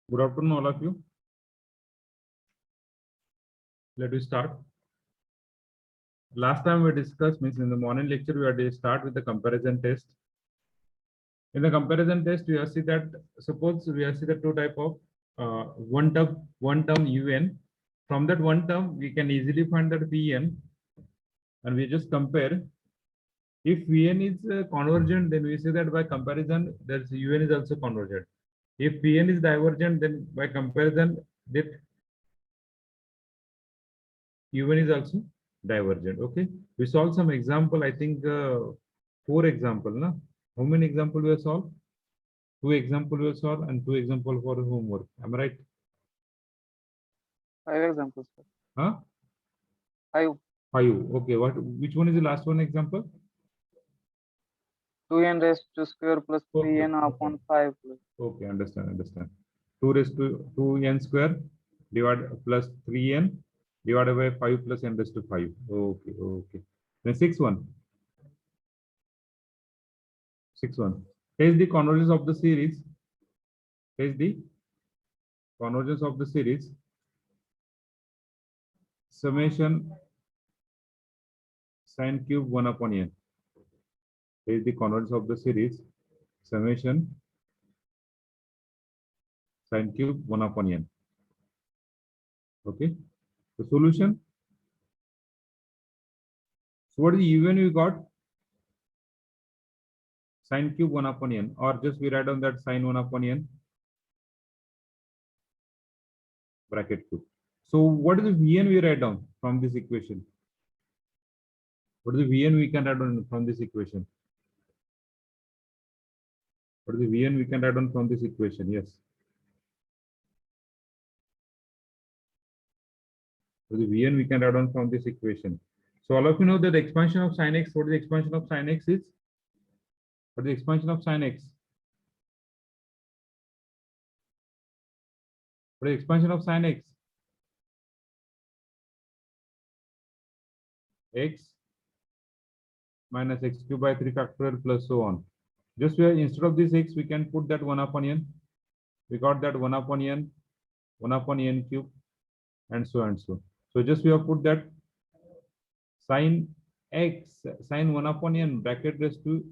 Good afternoon, all of you. Let us start. Last time we discussed, means in the morning lecture, we had to start with the comparison test. In the comparison test, we have see that suppose we have see the two type of one term un. From that one term, we can easily find that Vn, and we just compare. If Vn is convergent, then we say that by comparison, there's Un is also convergent. If Vn is divergent, then by comparison, that UN is also divergent. Okay, we solve some example. I think 4 example. Na? How many example we have solved? 2 example we have solved and 2 example for homework. Am I right? 5 examples, sir. Huh? 5. 5. Okay. Which one is the last one example? 2n raised to square plus 3n upon 5 plus. Okay, understand. 2 raised to 2n square divided plus 3n divided by 5 plus n raised to 5. Okay. Then 6 one. 6 one. Here's the convergence of the series. Summation sine cube 1 upon n. Is the convergence of the series summation sine cube 1 upon n. Okay, the solution. So what is the UN we got? Sine cube 1 upon n, or just we write down that sine 1 upon n bracket cube. So what is the Vn we write down from this equation? What is the Vn we can write down from this equation? What is the Vn we can write down from this equation? Yes. What is the Vn we can write down from this equation? So all of you know that the expansion of sin x. What is the expansion of sin x is? What is the expansion of sin x? What is the expansion of sin x? X minus x cube by 3 factorial plus so on. Just where instead of this x, we can put that 1 upon n. We got that 1 upon n, 1 upon n cube, and so and so. So just we have put that sine x, sine 1 upon n bracket raised to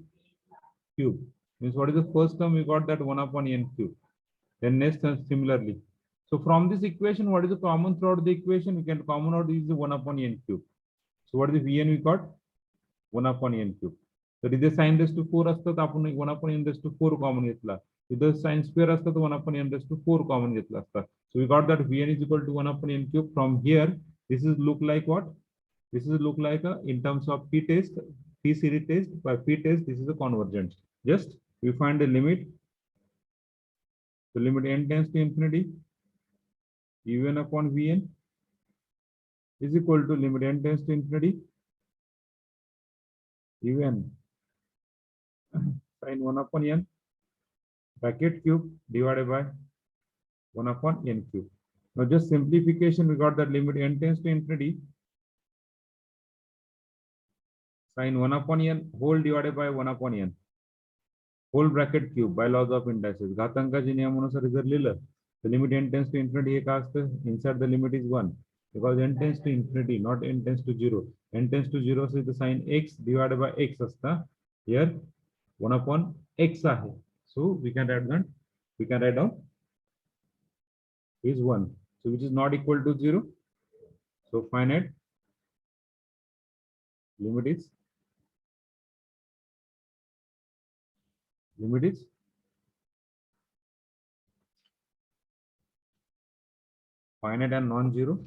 cube. Means what is the first term? We got that 1 upon n cube. Then next term similarly. So from this equation, what is the common throughout the equation? We can common out is the 1 upon n cube. So what is the Vn we got? 1 upon n cube. तर इथे sign race to 4 असतात आपण 1 upon n raise to 4 common घेतला. इथे sine square असतात 1 upon n raise to 4 common घेतला असता. So we got that Vn is equal to 1 upon n cube. From here, this is look like what? This is look like in terms of p test, p series test. By p test, this is a convergence. Just we find the limit. The limit n tends to infinity. Un upon Vn is equal to limit n tends to infinity. Un sine 1 upon n bracket cube divided by 1 upon n cube. Now just simplification, we got that limit n tends to infinity. Sine 1 upon n whole divided by 1 upon n whole bracket cube by laws of indices. घातांकाच्या नियमानुसार जर लिहिलं the limit n tends to infinity हे काय असतं? Inside the limit is 1 because n tends to infinity, not n tends to 0. N tends to 0 so the sine x divided by x असतं. Here 1 upon x आहे. So we can write down is 1. So which is not equal to 0. So finite limit is finite and non-zero.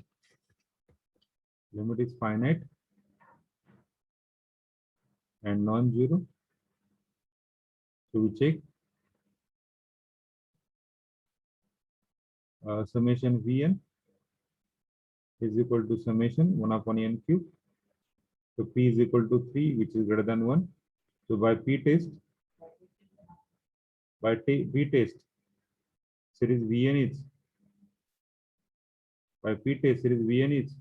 Limit is finite and non-zero. So we check summation Vn is equal to summation 1 upon n cube. So p is equal to 3, which is greater than 1. So by p test, series Vn is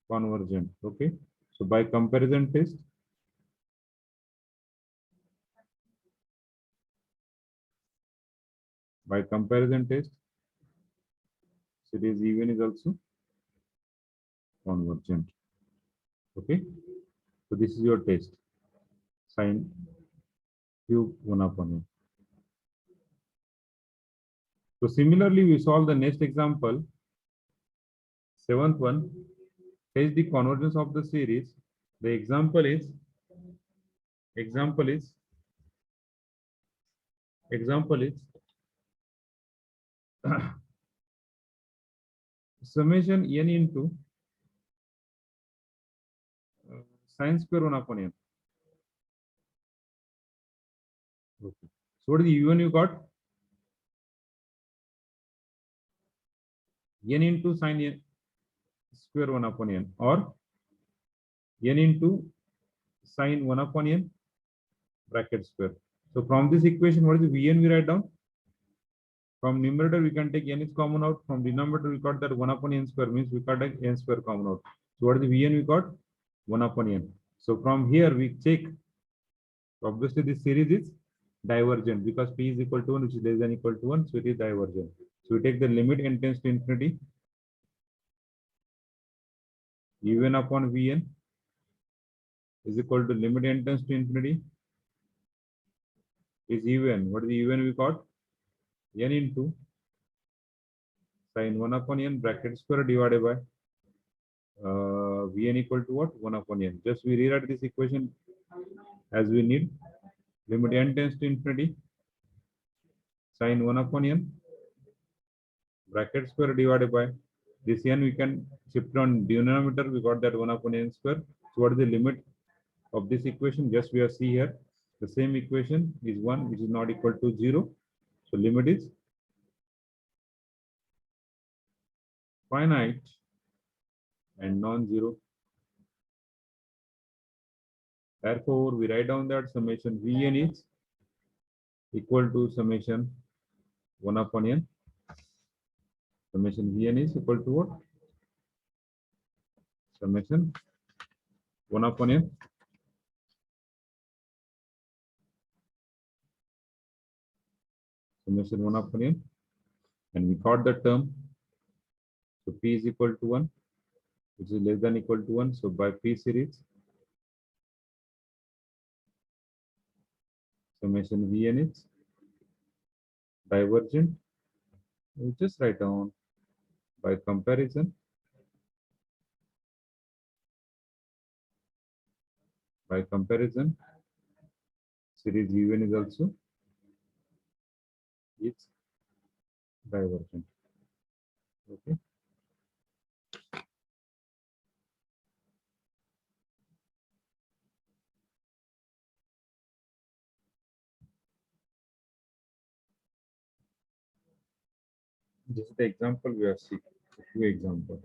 convergent. Okay. So by comparison test, By comparison test, series even is also convergent. Okay, so this is your test. Sine cube 1 upon n. So similarly, we solve the next example. Seventh one, test the convergence of the series. The example is summation n into sine square 1 upon n. Okay. So what is the u1 you got? N into sine n square 1 upon n, or n into sine 1 upon n bracket square. So from this equation, what is the Vn we write down? From numerator, we can take n is common out. From denominator, we got that 1 upon n square, means we got like n square common out. So what is the Vn we got? 1 upon n. So from here, we check. Obviously, this series is divergent because p is equal to 1, which is less than equal to 1. So it is divergent. So we take the limit n tends to infinity. Un upon Vn is equal to limit n tends to infinity is un. What is the un we got? N into sine 1 upon n bracket square divided by Vn equal to what? 1 upon n. Just we rewrite this equation as we need. Limit n tends to infinity sine 1 upon n bracket square divided by this n we can shift on denominator. We got that 1 upon n square. So what is the limit of this equation? Just we are see here. The same equation is 1, which is not equal to 0. So limit is finite and non-zero. Therefore, we write down that summation Vn is equal to summation 1 upon n. Summation Vn is equal to what? Summation 1 upon n. Summation 1 upon n. And we got the term. So p is equal to 1, which is less than equal to 1. So by p series, summation Vn is divergent. We just write down by comparison. By comparison, series Vn is also it's divergent. Okay. This is the example we are seeing. Two example.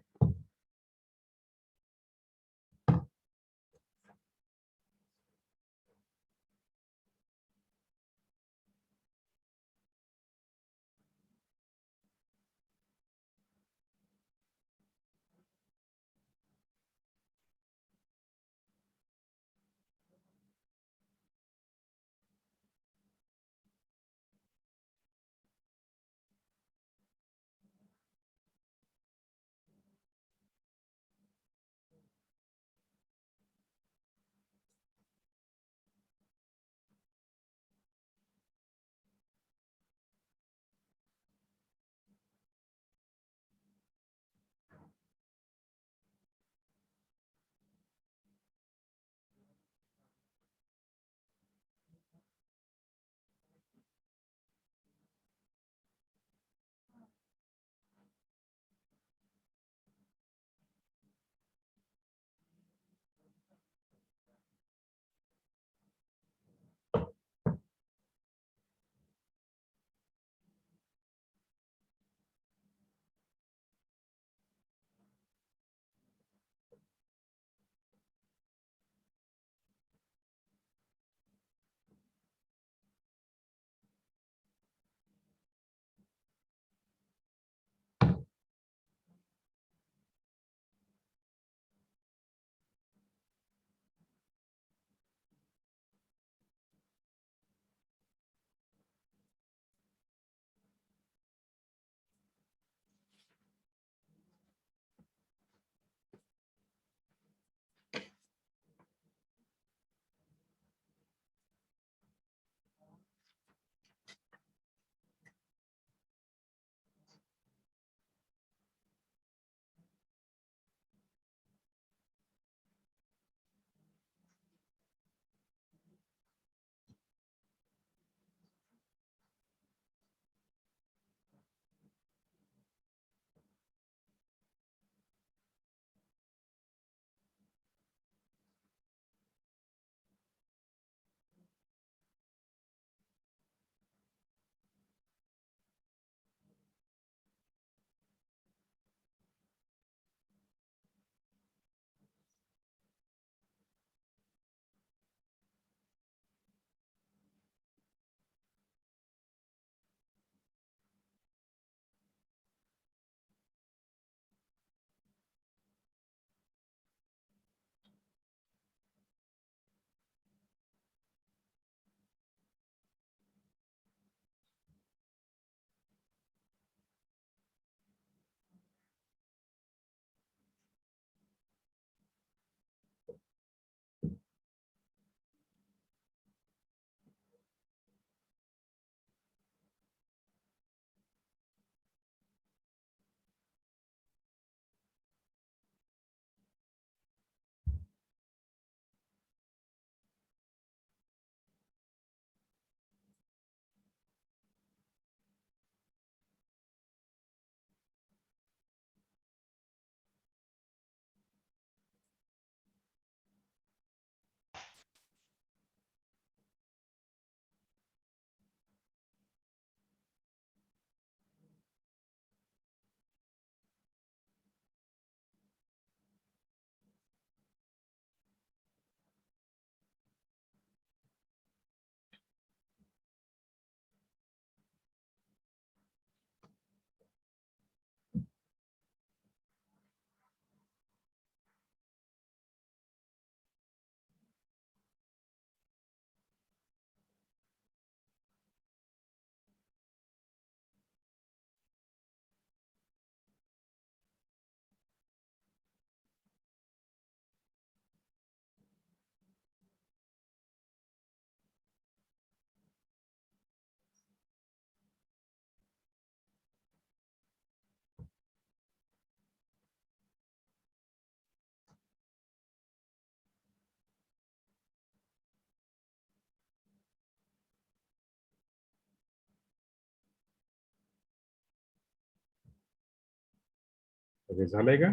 Okay, झालंय का?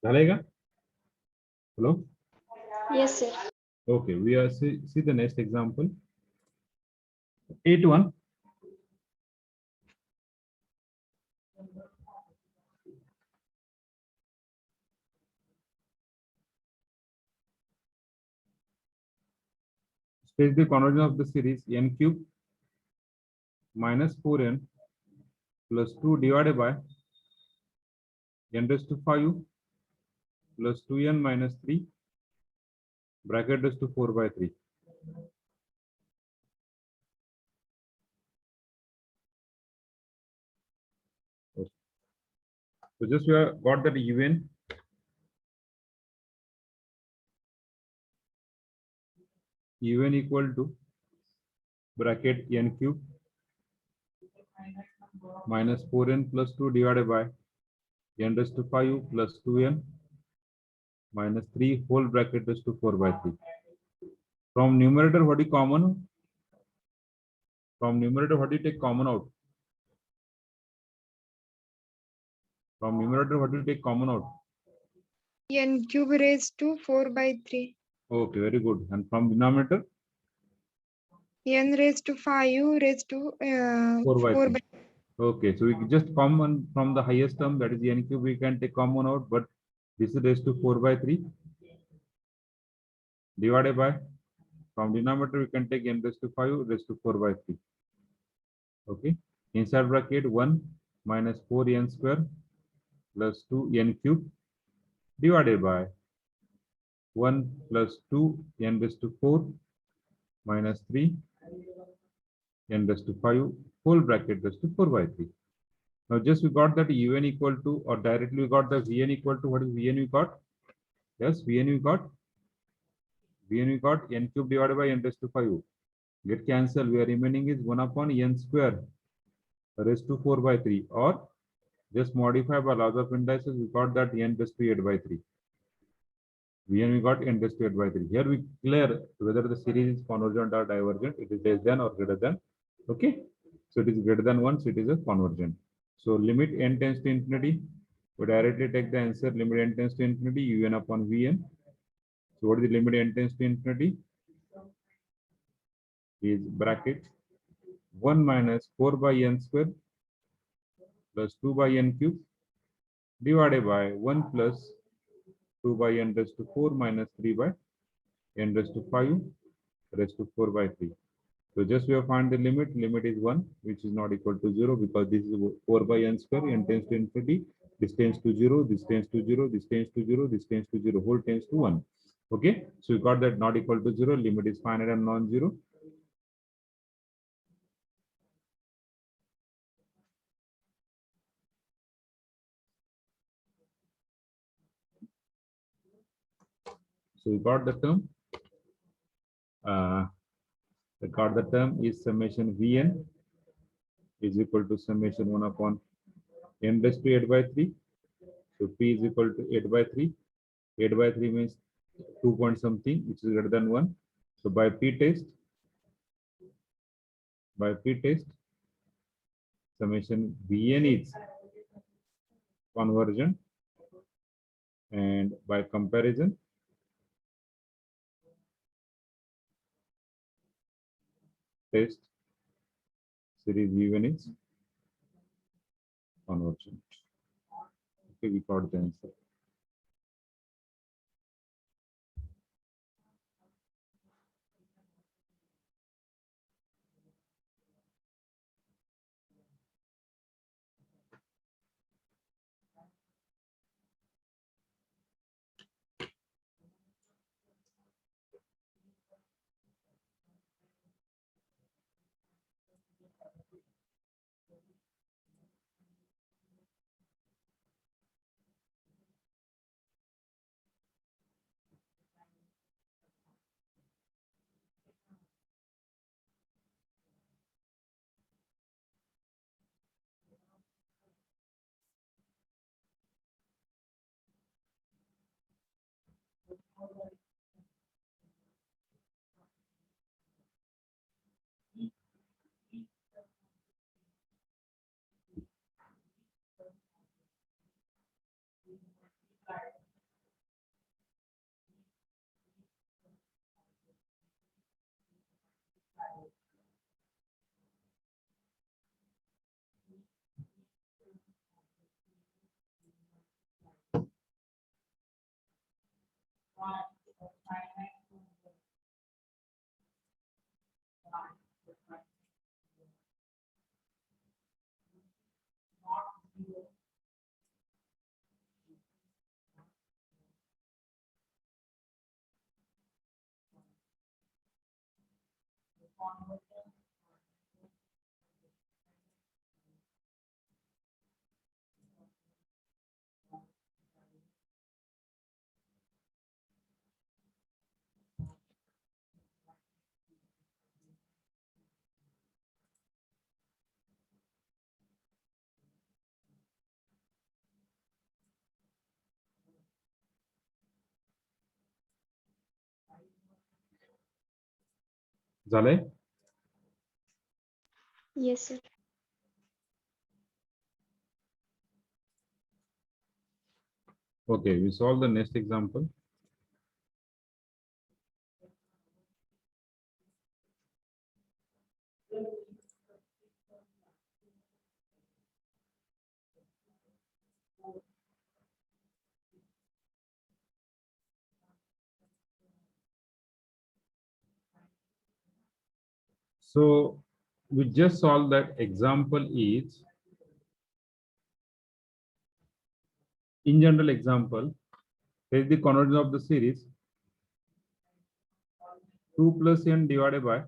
झालंय का? Hello? Yes, sir. Okay, we are see the next example. 8-1. State the conversion of the series n cube minus 4n plus 2 divided by n raised to 5 plus 2n minus 3 bracket raised to 4 by 3. Okay. So just we have got that un equal to bracket n cube minus 4n plus 2 divided by n raised to 5 plus 2n minus 3 whole bracket raised to 4 by 3. From numerator, what is common? From numerator, what do you take common out? From numerator, what do you take common out? N cube raised to 4 by 3. Okay, very good. And from denominator? N raised to 5 raised to 4 by 4 3. by. Okay, so we just common from the highest term, that is the n cube, we can take common out, but this is raised to 4 by 3 divided by, from denominator we can take n raised to 5 raised to 4 by 3. Okay, inside bracket 1 minus 4n square plus 2n cube divided by 1 plus 2 n raised to 4 minus 3 n raised to 5 whole bracket raised to 4 by 3. Now just we got that un equal to, or directly we got the vn equal to, what is vn we got? Yes, vn we got n cube divided by n raised to 5. Get cancel. We are remaining is 1 upon n square raised to 4 by 3, or just modify by laws of indices. We got that n raised to 8 by 3. Vn we got n raised to 8 by 3. Here we clear whether the series is convergent or divergent. It is less than or greater than. Okay, so it is greater than 1, so it is a convergent. So limit n tends to infinity. We directly take the answer limit n tends to infinity un upon vn. So what is the limit n tends to infinity? Is bracket 1 minus 4 by n square plus 2 by n cube divided by 1 plus 2 by n raised to 4 minus 3 by n raised to 5 raised to 4 by 3. So just we have find the limit. Limit is 1, which is not equal to 0, because this is 4 by n square, n tends to infinity. This tends to 0, this tends to 0, this tends to 0, this tends to 0, whole tends to 1. Okay, so we got that not equal to 0. Limit is finite and non-zero. So we got the term. The term is summation Vn is equal to summation 1 upon n raised to 8 by 3. So P is equal to 8 by 3. 8 by 3 means 2 point something, which is greater than 1. So by P test, summation Vn is convergent, and by comparison, test series Vn is convergent. Okay, we got the answer. झालंय? Yes, sir. Okay, we solve the next example. So we just solved that example is, in general example, is the convergence of the series 2 plus n divided by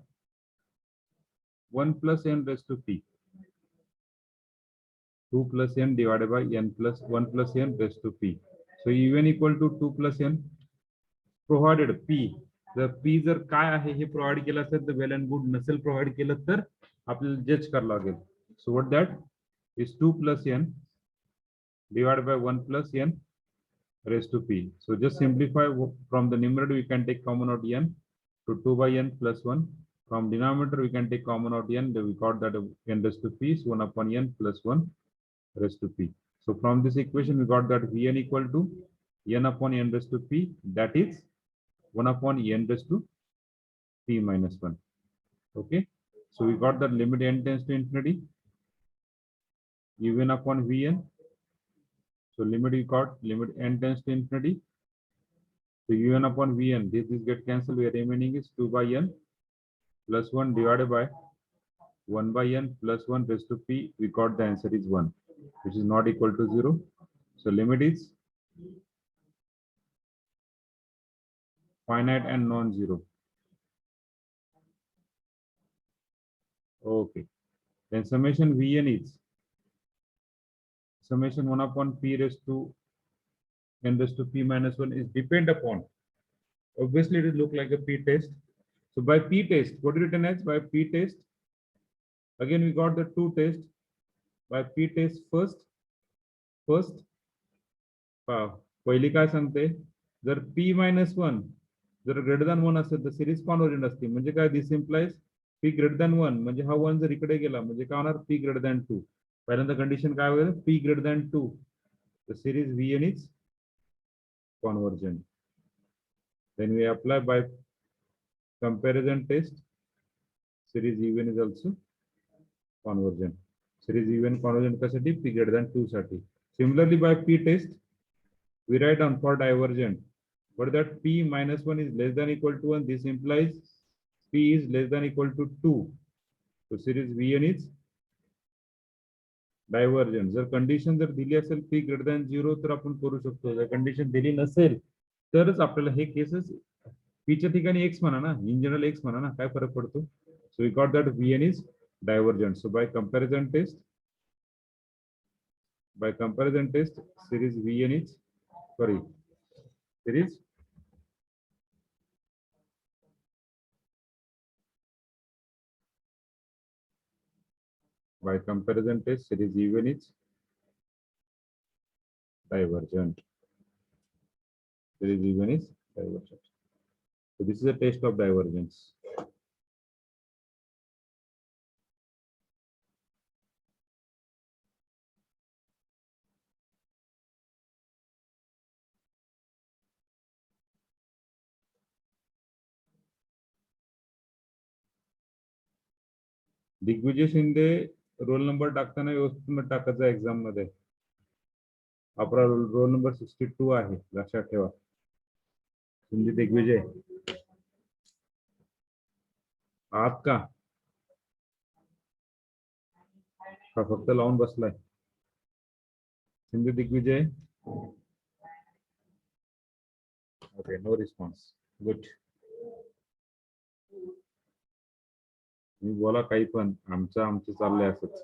1 plus n raised to p. 2 plus n divided by n plus 1 plus n raised to p. So un equal to 2 plus n provided p. जर p जर काय आहे हे provide केलं असेल तर well and good, नसेल provide केलं तर आपल्याला जज करावं लागेल. So what that is 2 plus n divided by 1 plus n raised to p. So just simplify from the numerator, we can take common out n to 2 by n plus 1. From denominator, we can take common out n. We got that n raised to p is 1 upon n plus 1 raised to p. So from this equation, we got that vn equal to n upon n raised to p, that is 1 upon n raised to p minus 1. Okay. So we got that limit n tends to infinity, un upon vn. So limit we got limit n tends to infinity. So un upon vn, this get cancelled. We are remaining is 2 by n plus 1 divided by 1 by n plus 1 raised to p. We got the answer is 1, which is not equal to 0. So limit is finite and non-zero. Okay. Then summation vn is summation 1 upon p raised to n raised to p minus 1 is depend upon. Obviously, it will look like a p test. So by p test, what is written as by p test? Again, we got the two tests. By p test first पहिली काय सांगते, जर p minus 1 जर greater than 1 असेल तर series convergent असते. म्हणजे काय, this implies p greater than 1, म्हणजे हा 1 जर इकडे गेला म्हणजे काय होणार, p greater than 2. पहिल्यांदा कंडिशन काय होईल, p greater than 2, the series vn is convergent. Then we apply by comparison test, series even is also convergent. Series even convergent kaसाठी, p greater than 2 साठी. Similarly, by p test, we write down for divergent, but that p minus 1 is less than equal to 1. This implies p is less than equal to 2. So series vn is divergent. जर condition जर दिली असेल p greater than 0 तर आपण करू शकतो. जर condition दिली नसेल तरच आपल्याला हे केसेस p च्या ठिकाणी x म्हणा ना, इन जनरल x म्हणा ना, काय फरक पडतो. So we got that vn is divergent. So by comparison test, series vn is series by comparison test, series even is divergent. Series even is divergent. So this is a test of divergence. Digvijay Shinde roll number टाकताना व्यवस्थित टाकायचा exam मध्ये. आपला roll number 62 आहे, लक्षात ठेवा. सिंधी दिग्विजय आहात का फक्त लावून बसलाय Sindhi Digvijay okay no response good मी बोला काही पण आमचं चाललंय असंच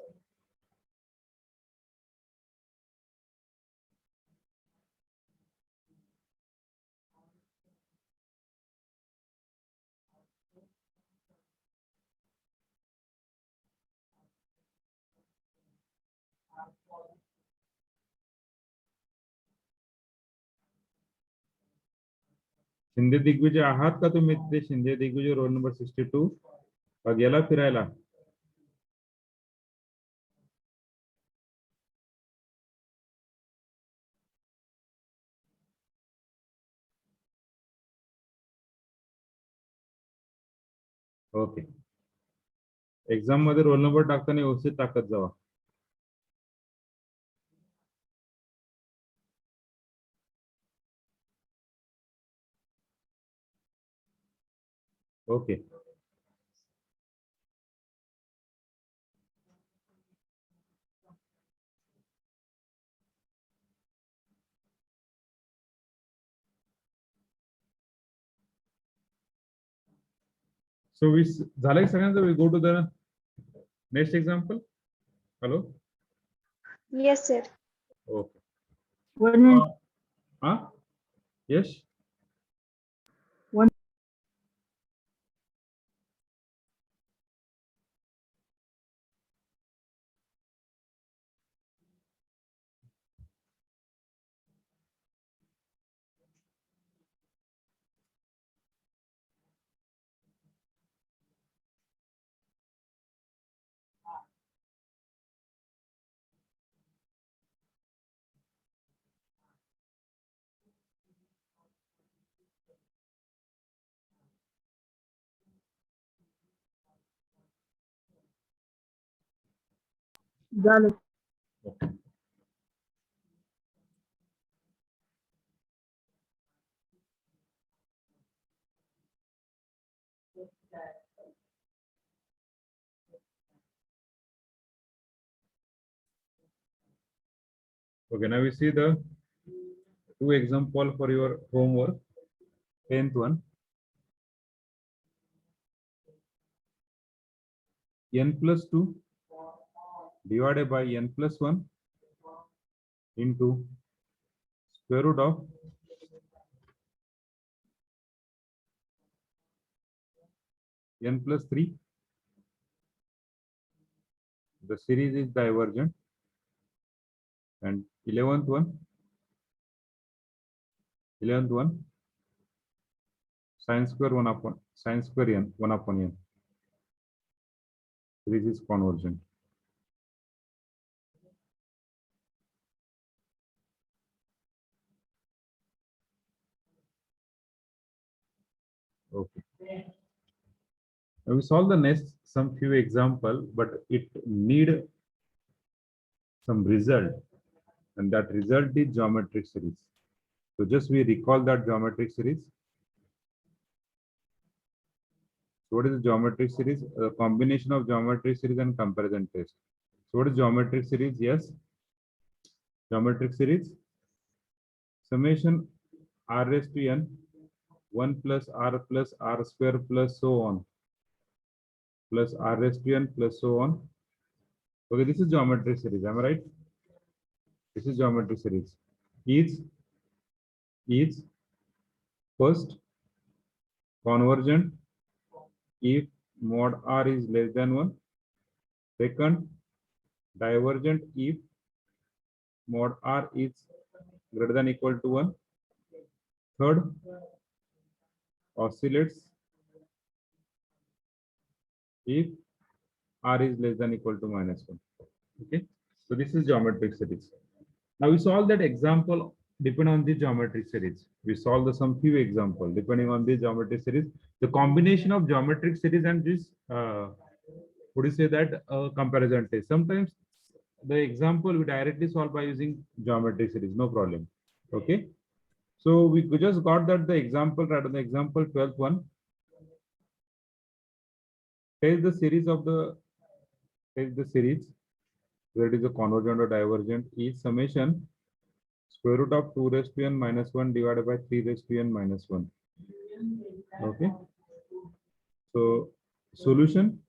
शिंदे दिग्विजय आहात का तुम्ही ते शिंदे दिग्विजय रोल नंबर 62 का गेला फिरायला ओके एक्झाम मध्ये रोल नंबर टाकताना व्यवस्थित टाकत जावा ओके सो वीस झालंय सगळ्यांचं we go to the next example hello Yes, sir. Okay 1 minute. हा यश झालं. Okay, now we see the two example for your homework. 10th one. N plus 2 divided by n plus 1 into square root of n plus 3. The series is divergent. And 11th one sin square 1 upon sin square n 1 upon n. Series is convergent. Okay. Now we solve the next some few example, but it need some result, and that result is geometric series. So just we recall that geometric series. So what is the geometric series? A combination of geometric series and comparison test. So what is geometric series? Yes. Geometric series. Summation r raised to n 1 plus r square plus so on plus r raised to n plus so on. Okay, this is geometric series. Am I right? This is geometric series. Is first convergent if mod r is less than 1. Second, divergent if mod r is greater than equal to 1. Third, oscillates if r is less than equal to -1. Okay, so this is geometric series. Now we solve that example depending on the geometric series. We solve the some few example depending on the geometric series. The combination of geometric series and this would you say that comparison test. Sometimes the example we directly solve by using geometric series, no problem. Okay, So we just got that the example, right on the example 12th one. Take the series where it is a convergent or divergent is summation square root of 2 raised to n minus 1 divided by 3 raised to n minus 1. Okay. So solution.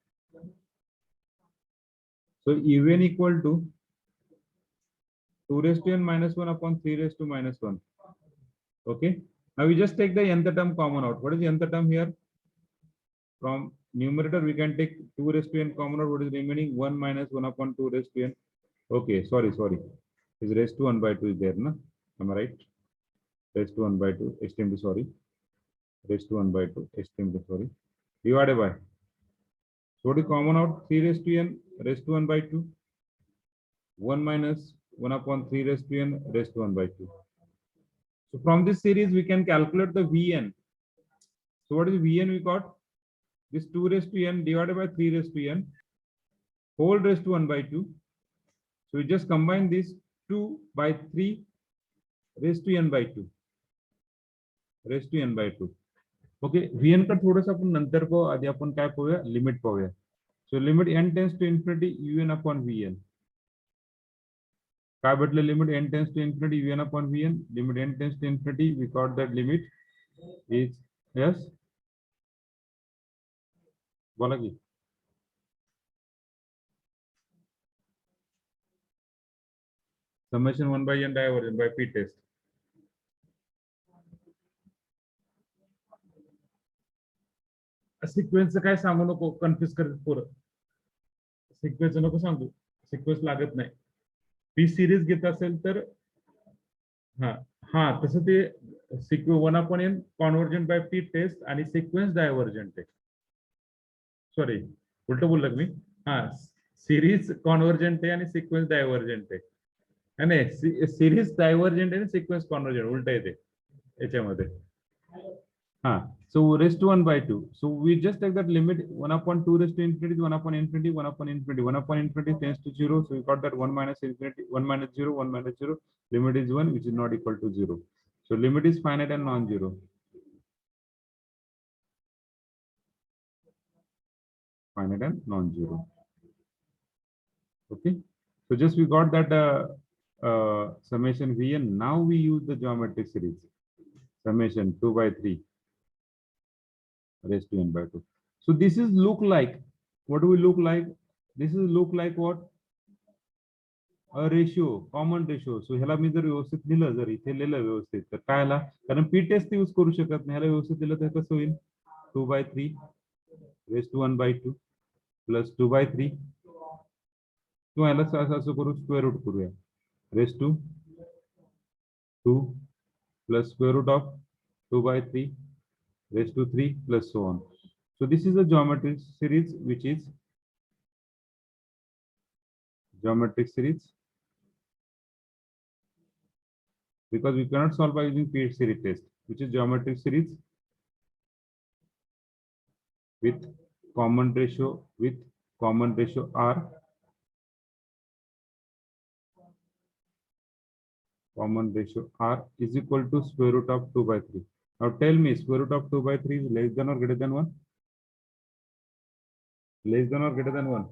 So even equal to 2 raised to n minus 1 upon 3 raised to minus 1. Okay. Now we just take the nth term common out. What is the nth term here? From numerator, we can take 2 raised to n common out. What is remaining? 1 minus 1 upon 2 raised to n. Okay, sorry. Is raised to 1 by 2 is there, na? Am I right? Raised to 1 by 2, extremely sorry. Raised to 1 by 2, extremely sorry. Divided by. So what is common out? 3 raised to n raised to 1 by 2. 1 minus 1 upon 3 raised to n raised to 1 by 2. So from this series, we can calculate the Vn. So what is Vn we got? This 2 raised to n divided by 3 raised to n whole raised to 1 by 2. So we just combine this 2 by 3 raised to n by 2. Raised to n by 2. Okay, Vn का थोड़ा-सा अपन नंतर को आधी अपन काय पाहूया limit पाहूया. So limit n tends to infinity un upon vn. काय भेटलं limit n tends to infinity un upon vn. Limit n tends to infinity, we got that limit is yes. बोला की summation 1 by n divergent by p test. Sequence काय सांगू नको, confuse करत पोरं. Sequence नको सांगू, सिक्वेन्स लागत नाही. पी सिरीज घेत असेल तर हा हा तसं ते one upon n convergent by p test आणि सिक्वेन्स डायव्हर्जंट आहे. सॉरी उलट बोललो मी. हा सिरीज कॉन्व्हर्जंट आहे आणि सिक्वेन्स डायव्हर्जंट आहे. नाही सिरीज डायव्हर्जंट आहे आणि सिक्वेन्स कॉन्व्हर्जंट उलट येते याच्यामध्ये. हाँ, so raised to 1 by 2. So we just take that limit 1 upon 2 raised to infinity, 1 upon infinity, 1 upon infinity, 1 upon infinity tends to 0. So we got that 1 minus infinity, 1 minus 0, 1 minus 0. Limit is 1, which is not equal to 0. So limit is finite and non-zero. Finite and non-zero. Okay. So just we got that summation Vn. Now we use the geometric series. Summation 2 by 3. Raised to n by 2. So this is look like, what do we look like? This is look like what? A ratio, common ratio. So ह्याला मी जर व्यवस्थित लिहिलं, जर इथे लिहिलं व्यवस्थित तर काय आला? कारण पी टेस्ट यूज करू शकत नाही. ह्याला व्यवस्थित लिहिलं तर कसं होईल? 2 by 3 raised to 1 by 2 plus 2 by 3 किंवा ह्याला असं करू, स्क्वेअर रूट करूया. raised to 2 plus square root of 2 by 3 raised to 3 plus so on. So this is a geometric series, which is geometric series, because we cannot solve by using P series test, which is geometric series with common ratio R. Common ratio R is equal to square root of 2 by 3. Now tell me, square root of 2 by 3 is less than or greater than 1? Less than or greater than 1?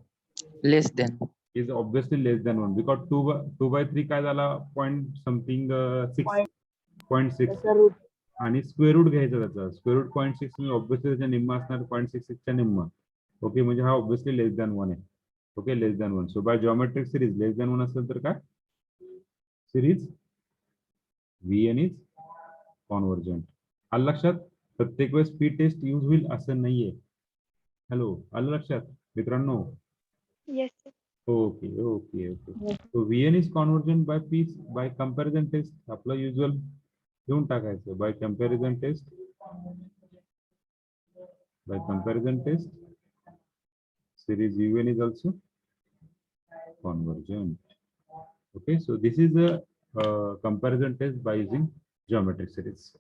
Less than. Is obviously less than 1, because 2 by 3 काय झाला point something 6.6 आणि square root घ्यायचा त्याचा. Square root 0.6 म्हणजे obviously त्याच्या निम्मा असणार 0.66 च्या निम्मा. ओके, म्हणजे हा ऑब्व्हियसली लेस दॅन 1 आहे. Okay, less than 1. So by geometric series less than 1 असेल तर काय? Series Vn is convergent. आलं लक्षात? प्रत्येक वेळेस पी टेस्ट यूज होईल असं नाहीये. हॅलो, आलं लक्षात मित्रांनो? Yes, sir. Okay. So Vn is convergent by comparison test. आपला usual घेऊन टाकायचं by comparison test. By comparison test, series Vn is also convergent. Okay, so this is a comparison test by using geometric series.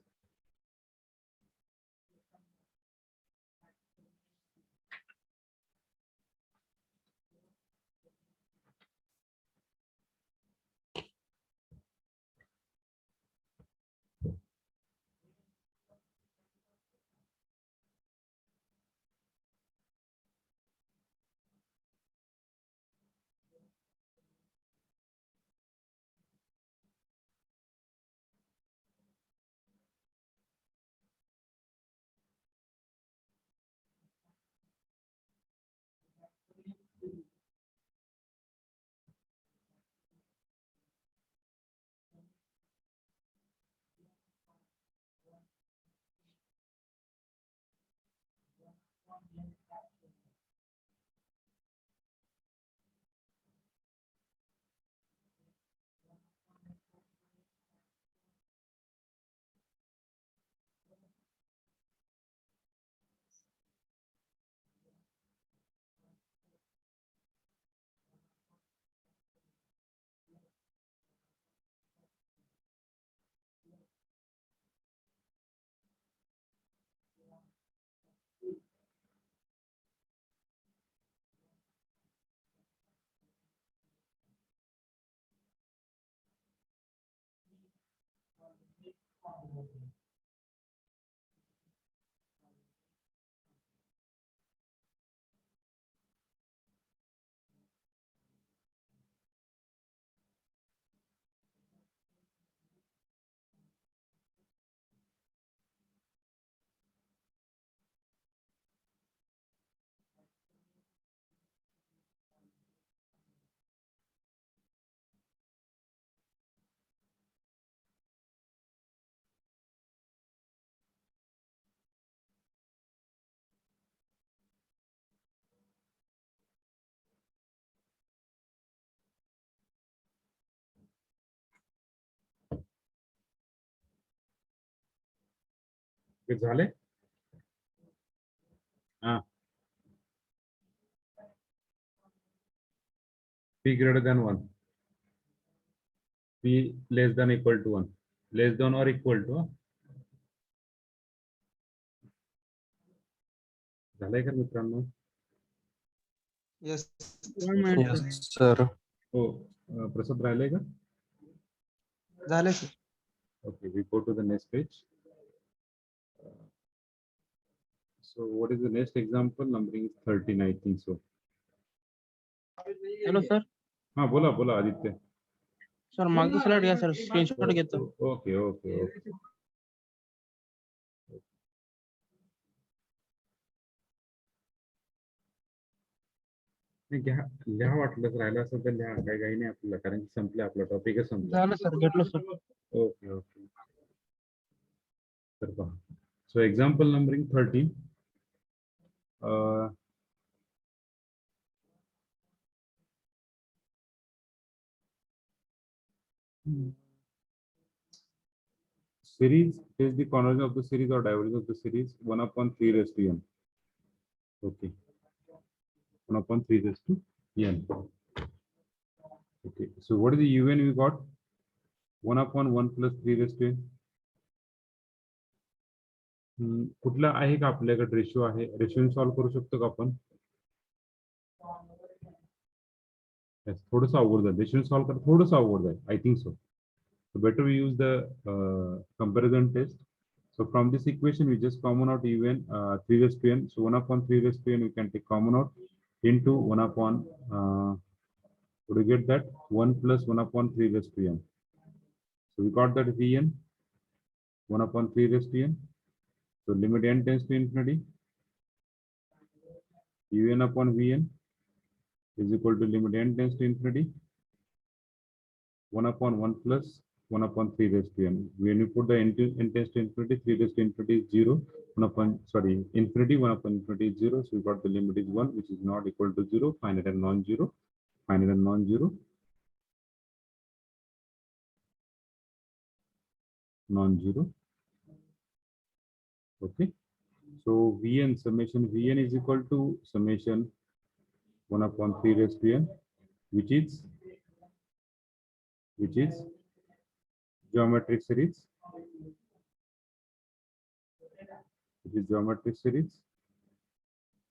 हे झाले? हा. P greater than 1. P less than equal to 1. Less than or equal to. झालंय का मित्रांनो? Yes. 1 minute, sir. Yes, sir. हो. प्रसाद राहिलंय का? झाले sir. Okay, we go to the next page. So what is the next example? Numbering is 13, I think so. Hello, sir. हा बोला बोला आदित्य. Sir, मागचं slide घ्या, sir. Screenshot घेतो. Okay okay okay. नाही, घ्या लिहा वाटलं राहिलं असेल तर लिहा, काही काही नाही आपल्याला, कारण की संपलं आपलं टॉपिकच संपलं. झालं, sir. घेतलं, sir. Okay okay. तर पहा. So example numbering 13. Series is the conversion of the series or divergence of the series 1 upon 3 raised to n. Okay. 1 upon 3 raised to n. Okay. So what is the un we got? 1 upon 1 plus 3 raised to n. कुठला आहे का आपल्याकडे ratio आहे? Ratio solve करू शकतो का आपण? थोडंसं अवघड जाईल. रेशिओ सॉल्व करा थोडंसं अवघड जाईल. I think so. So better we use the comparison test. So from this equation, we just common out un 3 raised to n. So 1 upon 3 raised to n, we can take common out into 1 upon, would you get that? 1 plus 1 upon 3 raised to n. So we got that vn 1 upon 3 raised to n. So limit n tends to infinity. Un upon vn is equal to limit n tends to infinity. 1 upon 1 plus 1 upon 3 raised to n. When you put the n tends to infinity, 3 raised to infinity is 0. 1 upon, sorry, infinity, 1 upon infinity is 0. So we got the limit is 1, which is not equal to 0. Finite and non-zero. Finite and non-zero. Non-zero. Okay. So Vn, summation Vn is equal to summation 1 upon 3 raised to n, which is geometric series. It is geometric series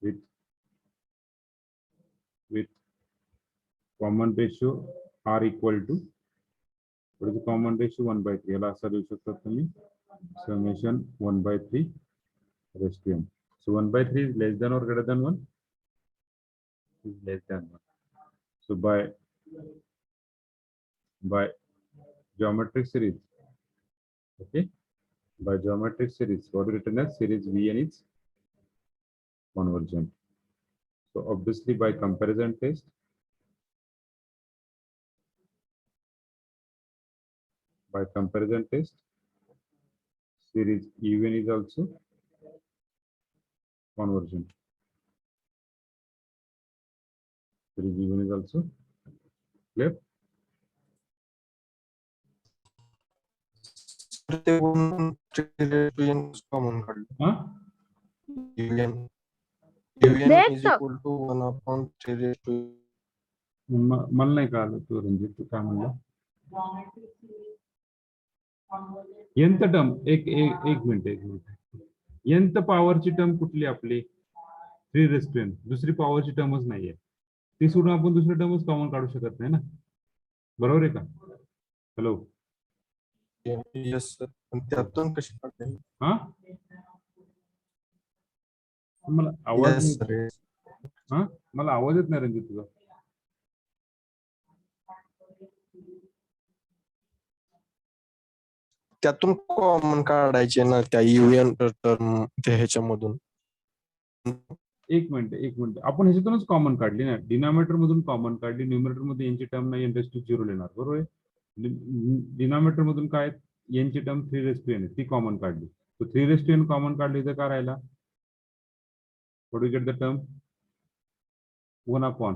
with common ratio r equal to, what is the common ratio? 1/3. Yala asa lihu shakta tumhi summation 1/3 raised to n. So 1/3 is less than or greater than 1? Is less than 1. So by geometric series, okay, by geometric series, what is written as series Vn is convergent. So obviously by comparison test, series even is also convergent. series u1 is also clear. ते 1 common काढलं. Huh? un is equal to 1 upon 3 raised to मला नाही कळालं तू रणजित तू काय म्हणला nth term एक मिनिट nth पॉवरची टर्म कुठली आपली 3 raised to n दुसरी पॉवरची टर्मच नाहीये ती सोडून आपण दुसरी टर्मच कॉमन काढू शकत नाही ना बरोबर आहे का हॅलो yes sir. पण त्यातून कशी काढायची? हा मला आवाज Yes, नाही- sir, yes. हा मला आवाज येत नाही रणजित तुझा त्यातून कॉमन काढायचे ना त्या युएन टर्म त्या ह्याच्यामधून. एक मिनिट आपण ह्याच्यातूनच कॉमन काढली ना डिनॉमिनेटर मधून कॉमन काढली न्यूमरेटर मध्ये यांची टर्म नाही n to 0 येणार बरोबर आहे डिनॉमिनेटर मधून काय यांची टर्म 3 to n ती कॉमन काढली तो 3 to n कॉमन काढली तर काय राहिला what do we get the term 1 upon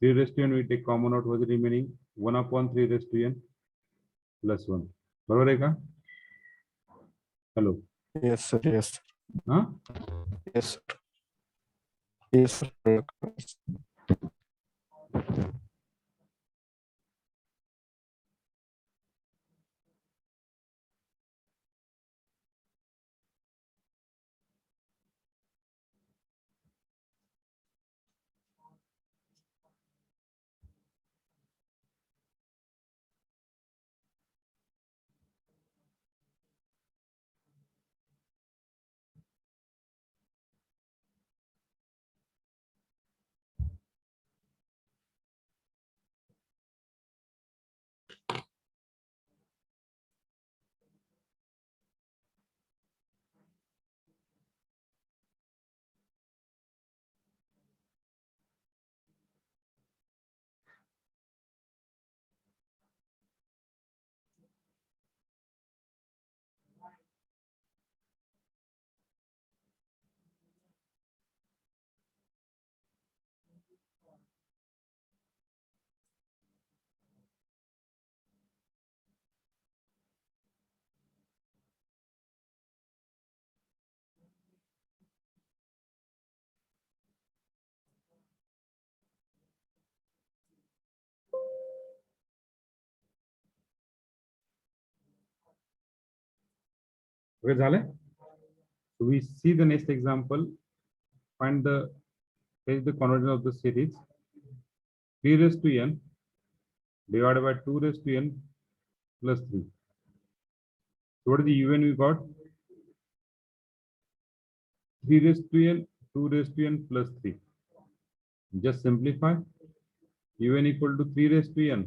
3 to n we take common out was remaining 1 upon 3 to n plus 1 बरोबर आहे का हॅलो येस सर येस हा yes sir yes sir. Okay, झालंय so we see the next example find the take the conversion of the series 3 raised to n divided by 2 raised to n plus 3 so what is the un we got 3 raised to n 2 raised to n plus 3 just simplify un equal to 3 raised to n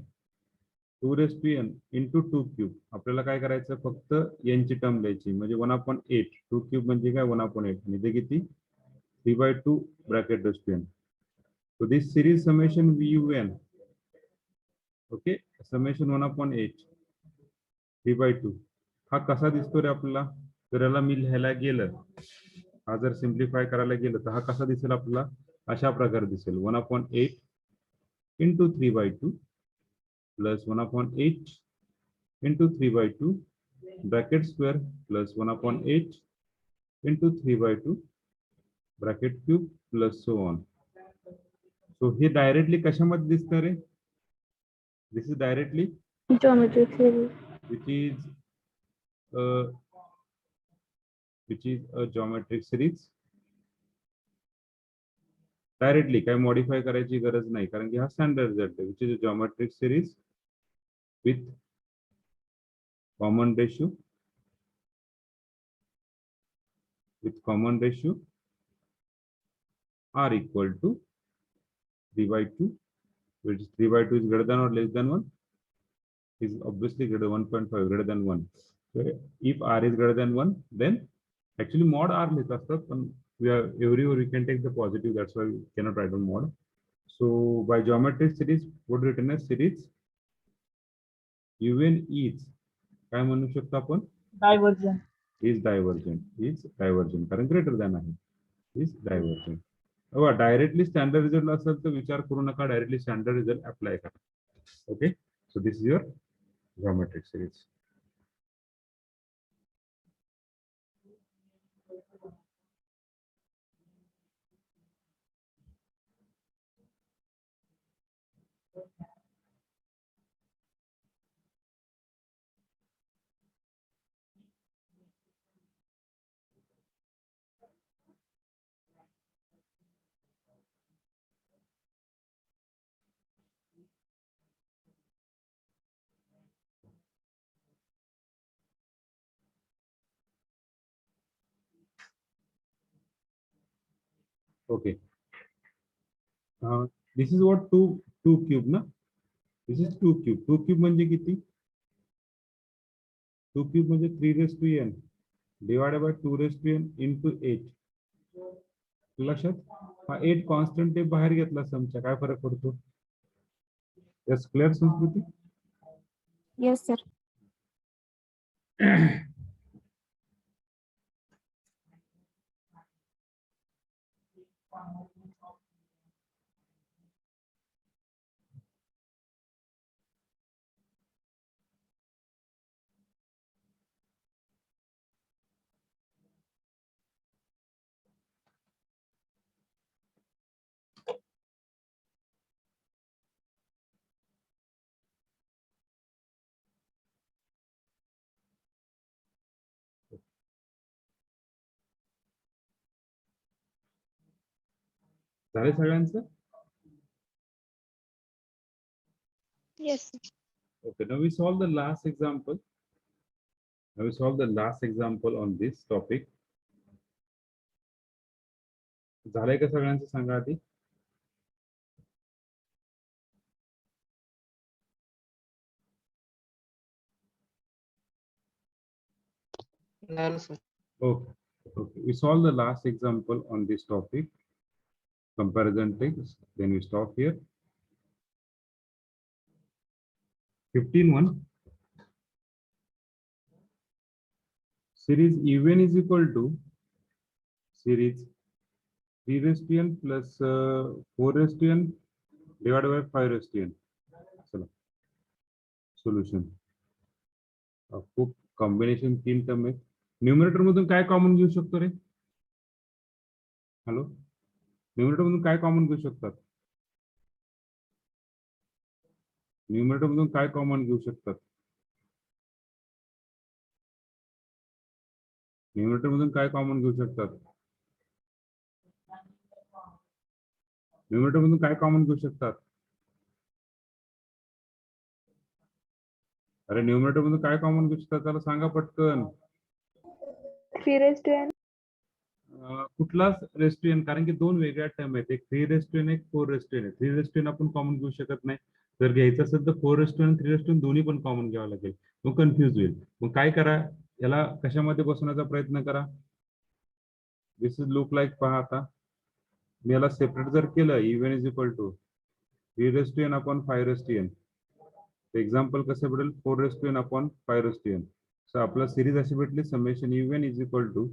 2 raised to n into 2 cube आपल्याला काय करायचं फक्त n ची term द्यायची म्हणजे 1/8 2 cube म्हणजे काय 1/8 आणि ते किती 3/2 bracket raised to n so this series summation vun okay summation 1/8 3/2 हा कसा दिसतो रे आपल्याला जर याला मी लिहायला गेलं हा जर सिम्प्लिफाय करायला गेलं तर हा कसा दिसेल आपल्याला अशा प्रकारे दिसेल 1/8 into 3/2 plus 1/8 into 3/2 bracket square plus 1/8 into 3/2 bracket cube plus so on. So हे डायरेक्टली कशामध्ये दिसतं रे this is directly Geometric series. which is a geometric series directly काय मॉडिफाय करायची गरज नाही कारण की हा स्टँडर्ड रिझल्ट आहे which is a geometric series with common ratio are equal to 3/2 which is 3/2 is greater than or less than 1 is obviously greater 1.5 greater than 1 so if r is greater than 1 then actually mod r लिहित असतात पण we are everywhere we can take the positive that's why we cannot write on mod so by geometric series what written as series un is काय म्हणू शकतो आपण diversion is divergent कारण greater than आहे is divergent directly standard result असेल तर विचार करू नका, डायरेक्टली स्टँडर्ड रिझल्ट अप्लाय करा. Okay, so this is your geometric series. Okay, this is what two cube ना. दिस इज टू क्यूब म्हणजे किती? टू क्यूब म्हणजे 3n divided by 2n into 8. लक्षात, हा 8 कॉन्स्टंट आहे, बाहेर घेतला समच्या, काय फरक पडतो? यस, क्लिअर संस्कृती? Yes, sir. झाले सगळ्यांचं? Yes, sir. Okay, now we solve the last example. Now we solve the last example on this topic. झालंय का सगळ्यांचं सांगा आधी? झालं sir. Okay. Okay. We solve the last example on this topic. Comparison tricks. Then we stop here. 15.1. Series even is equal to series 3 raised to n plus 4 raised to n divided by 5 raised to n. चला. Solution. खूप combination 3 term आहेत. Numerator मधून काय common घेऊ शकतो रे? Hello, numerator मधून काय कॉमन घेऊ शकतात? न्यूमरेटर मधून काय कॉमन घेऊ शकतात? न्यूमरेटर मधून काय कॉमन घेऊ शकतात? न्यूमरेटर मधून काय कॉमन घेऊ शकतात? अरे न्यूमरेटर मधून काय कॉमन घेऊ शकतात त्याला सांगा पटकन. 3 raised to n. कुठलाच रेस्ट टू एन, कारण की दोन वेगळ्या टर्म आहेत, एक 3 रेस्ट टू एन, एक 4 raised to n. 3 raised to n आपण कॉमन घेऊ शकत नाही. जर घ्यायचं असेल तर 4 raised to n, 3 raised to n दोन्ही पण कॉमन घ्यावं लागेल. मग कन्फ्युज होईल. मग काय करा, याला कशामध्ये बसवण्याचा प्रयत्न करा. दिस इज लुक लाईक, पहा आता मी याला सेपरेट जर केलं, V n is equal to 3 raised to n upon 5 raised to n. Example कसं भेटेल? 4 raised to n upon 5 raised to n. So आपला सिरीज अशी भेटली, summation V n is equal to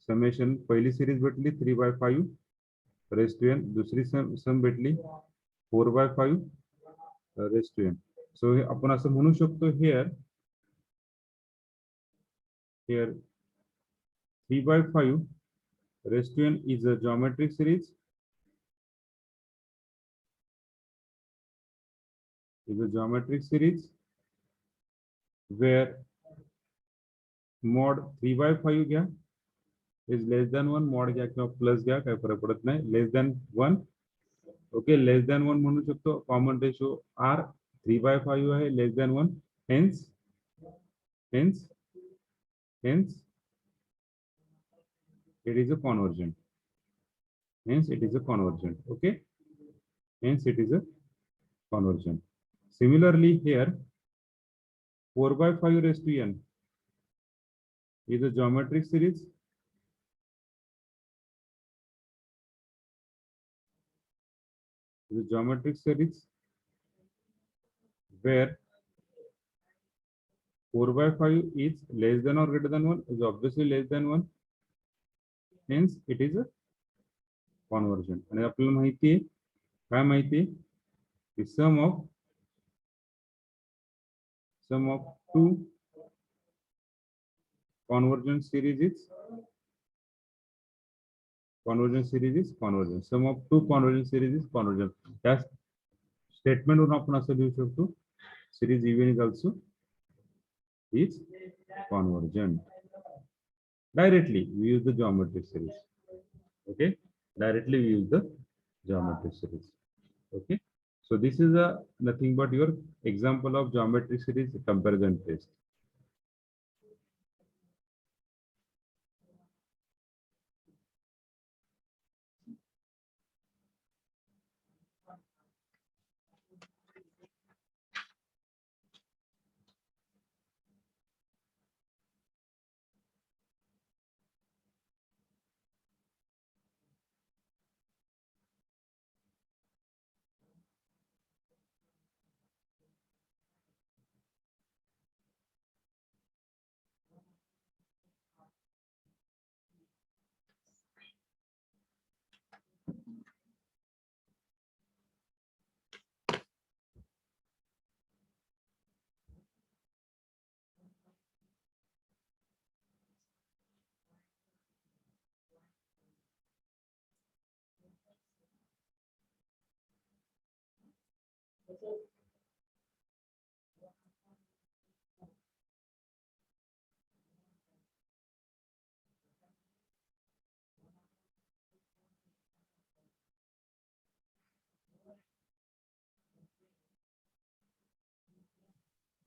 summation, पहिली सिरीज भेटली 3/5 रेस्ट टू एन, दुसरी सम भेटली 4/5 rest to n. सो आपण असं म्हणू शकतो, here 3/5 raised to n is a geometric series. Is a geometric series where mod 3/5 घ्या is less than 1, mod घ्या किंवा प्लस घ्या, काही फरक पडत नाही, less than 1. Okay, less than 1 म्हणू शकतो. कॉमन रेशो आर 3/5 आहे, less than 1. Hence it is a convergent. Hence it is a convergent. Okay, hence it is a convergent. Similarly here 4/5 raised to n is a geometric series where 4/5 is less than or greater than 1, is obviously less than 1. Hence it is a convergent. आणि आपल्याला माहिती आहे काय माहिती आहे की sum of two convergent series is convergent. Sum of two convergent series is convergent. त्या statement वरून आपण असं लिहू शकतो series even is also is convergent. Directly we use the geometric series. Okay, directly we use the geometric series. Okay, so this is a nothing but your example of geometric series comparison test.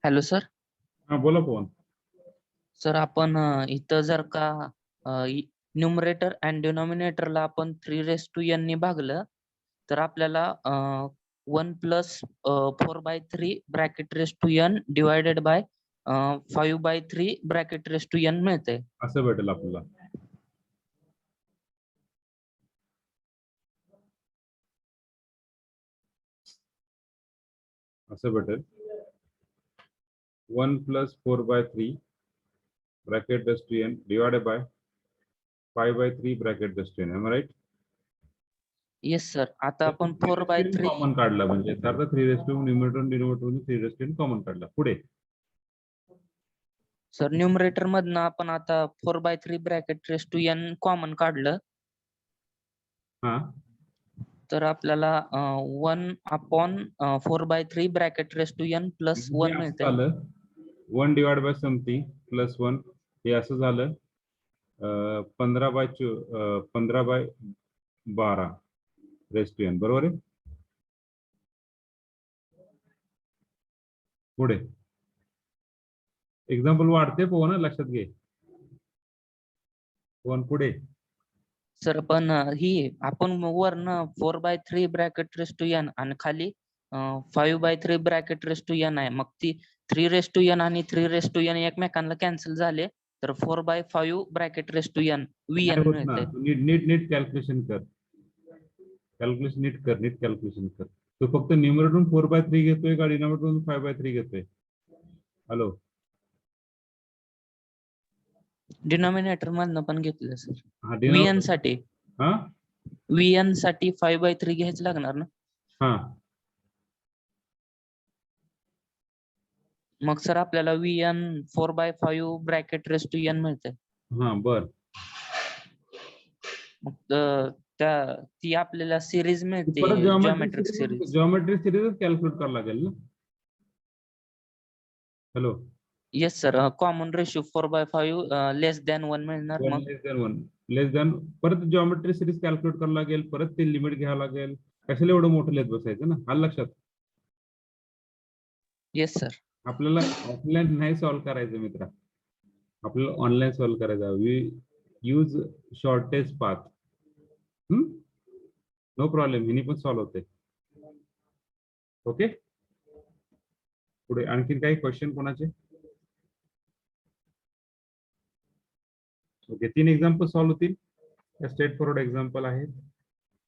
Hello sir. हा बोला पवन. Sir आपण इथं जर का numerator and डिनॉमिनेटरला आपण 3n ने भागलं तर आपल्याला 1 + 4/3 bracket raise to n divided by 5/3 bracket raise to n मिळते. असं भेटेल आपल्याला. असं भेटेल 1 + 4/3 bracket raise to n divided by 5/3 bracket raise to n. am I right? Yes sir. आता आपण 4/3 कॉमन काढला म्हणजे त्याचा 3 न्यूमरेटर 3 कॉमन काढला. पुढे सर न्यूमरेटर मधनं आपण आता 4/3 bracket raise to n common काढलं हा तर आपल्याला 1/4/3 ब्रॅकेट रेस टू n + 1 मिळते. 1 डिवाइड बाय समथिंग प्लस 1 हे असं झालं 15/12 रेस टू n. बरोबर आहे. पुढे एक्झाम्पल वाढते पोहन लक्षात घे. पोहन पुढे सर पण ही आपण वरनं 4/3 ब्रॅकेट रेस टू n आणि खाली 5/3 ब्रॅकेट रेस टू n आहे. मग ती 3 रेस टू n आणि 3 रेस टू n एकमेकांना कॅन्सल झाले तर 4/5 ब्रॅकेट रेस टू n नाही vn होत ना. मिळते. तू नीट कॅल्क्युलेशन कर. नीट कॅल्क्युलेशन कर. तो फक्त न्यूमरेटरून 4/3 घेतोय का डिनॉमिनेटरून 5/3 घेतोय? हॅलो. डिनॉमिनेटर मधनं पण घेतलं सर. हा vn साठी हा 5/3 घ्यायचं लागणार ना. हा मग सर आपल्याला vn 4/5 bracket raise to n मिळते. हा बर. मग ती आपल्याला सिरीज मिळते परत जॉमेट्रिक सिरीज. जॉमेट्रिक सिरीजच कॅल्क्युलेट करावं लागेल ना. Hello. Yes sir. Common ratio 4/5 less than 1 मिळणार. मग लेस दॅन परत जॉमेट्री सिरीज कॅल्क्युलेट करावं लागेल. परत ते लिमिट घ्यावं लागेल. कशाला एवढं मोठं लेत बसायचं ना. आलं लक्षात. Yes sir. आपल्याला ऑफलाईन नाही सॉल्व्ह करायचं मित्रा. आपल्याला ऑनलाईन सॉल्व्ह करायचं. We use shortest path. No problem. हिनी पण सॉल्व्ह होते. ओके. पुढे आणखीन काही क्वेश्चन कोणाचे? ओके. 3 एक्झाम्पल सॉल्व्ह होतील. स्ट्रेट फॉरवर्ड एक्झाम्पल आहेत.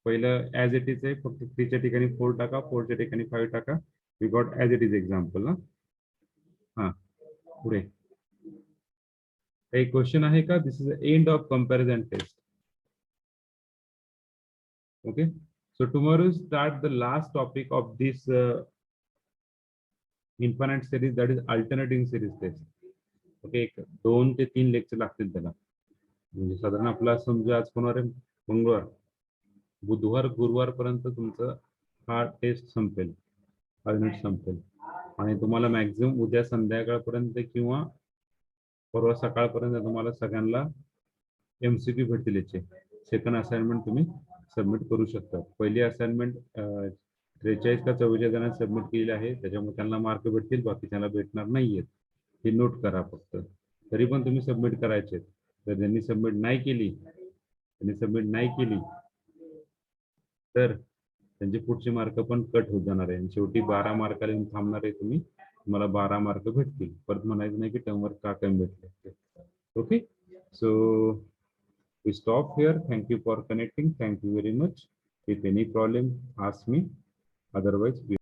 पहिलं ऍज इट इज आहे. फक्त 3 च्या ठिकाणी 4 टाका, 4 च्या ठिकाणी 5 टाका. We got as it is example ना. हा पुढे काही क्वेश्चन आहे का? This is end of comparison test. Okay. So tomorrow start the last topic of this infinite series, that is alternating series test. Okay, 2 ते 3 लेक्चर लागतील त्याला. म्हणजे साधारण आपला समजा आज कोणवार आहे, मंगळवार, बुधवार गुरुवार पर्यंत तुमचं हा टेस्ट संपेल, हा युनिट संपेल. आणि तुम्हाला मॅक्झिमम उद्या संध्याकाळपर्यंत किंवा परवा सकाळपर्यंत तुम्हाला सगळ्यांना MCQ भेटतील. याचे सेकंड असाइनमेंट तुम्ही सबमिट करू शकता. पहिली असाइनमेंट 43 का 44 जणांनी सबमिट केलेली आहे, त्याच्यामुळे त्यांना मार्क भेटतील, बाकीच्यांना भेटणार नाहीयेत. हे नोट करा फक्त. तरी पण तुम्ही सबमिट करायचे. तर ज्यांनी सबमिट नाही केली तर त्यांचे पुढचे मार्क पण कट होत जाणार आहे. शेवटी 12 मार्काला येऊन थांबणार आहे तुम्ही. तुम्हाला 12 मार्क भेटतील. परत म्हणायचं नाही की टर्मवर का कमी भेटले. Okay, so we stop here. Thank you for connecting. Thank you very much. If any problem, ask me. Otherwise, we